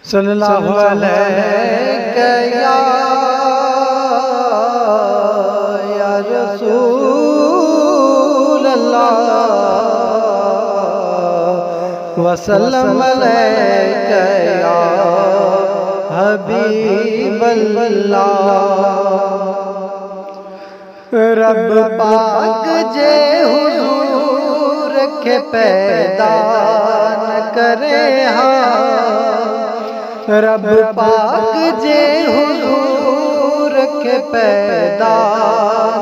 सल्लल्लाहु अलैहि या रसूल अल्लाह वसल्लम अलैका या हबीब अल्लाह। रब पाक जे हुजूर के पैदा न करे रब पाक जे हुजूर के पैदा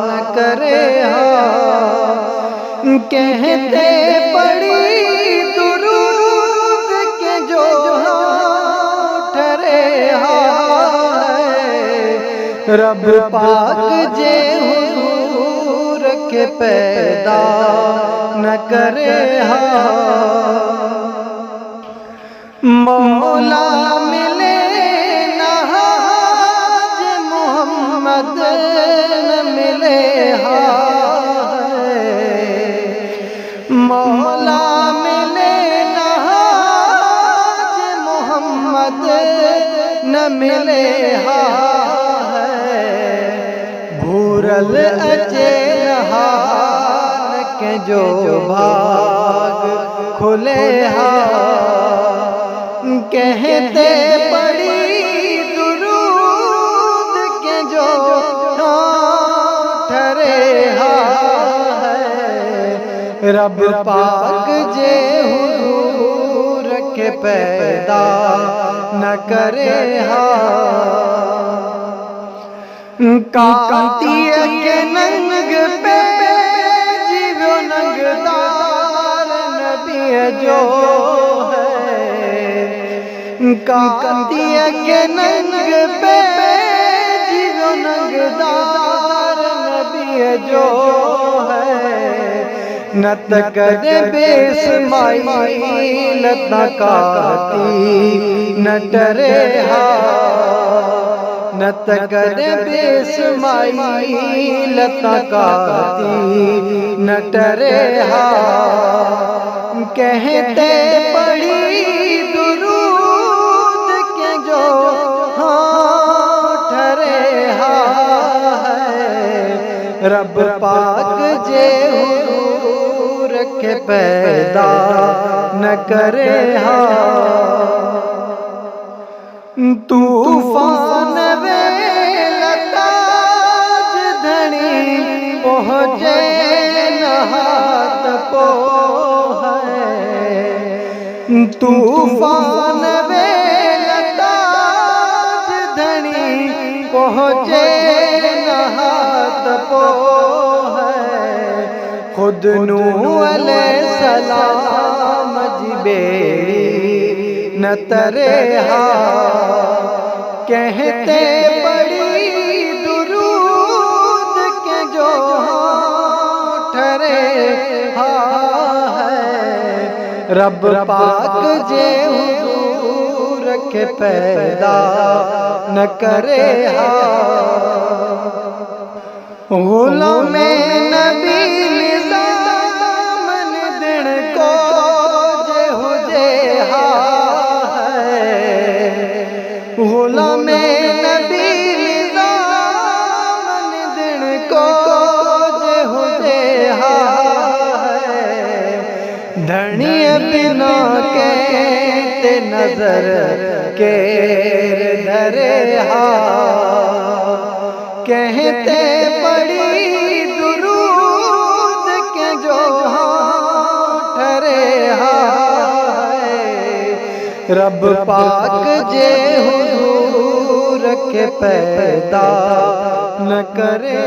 न करे कहते बड़ी दुरूद के जो ठरे रब पाक जे हुजूर के पैदा न करे मौला मिले नहाज मोहम्मद न मिले मौला मिले नहाज मोहम्मद न मिले भूरल अचे नहान के जो भाग खुले कहते बड़ी दुरूद के जो ठरे रब पाक जे हुजूर के पैदा न करे कांति के नंग पे जीवो नंगदार नबी जो कांति के नंग पे जीवो नंगदार नबी जो नत करे बेसमाइल तकाती न डरे नत करे बेसमाइल तकाती न डरे कहते बड़ी दुरूद के जो ठरे रब पाक जे हुजूर के पैदा न करे तूफान वेलताज धनी पहुँचे नहात पो तूफान वेलताज धनी पहुँचे नहात पो खुद नूह अलैहिस्सलाम जिबेरी न तरे कहते बड़ी दुरूद के जो ठरे रब पाक जे हुजूर के पैदा न करे गुलाम नबी निज़ाम दिन को जे हो जे गुलाम नबी निज़ाम दिन को जे हो जे धनिया बिना के ते नजर के धरे कहते बड़ी दुरूद के जो ठरे रब पाक जे हुजूर के पैदा न करे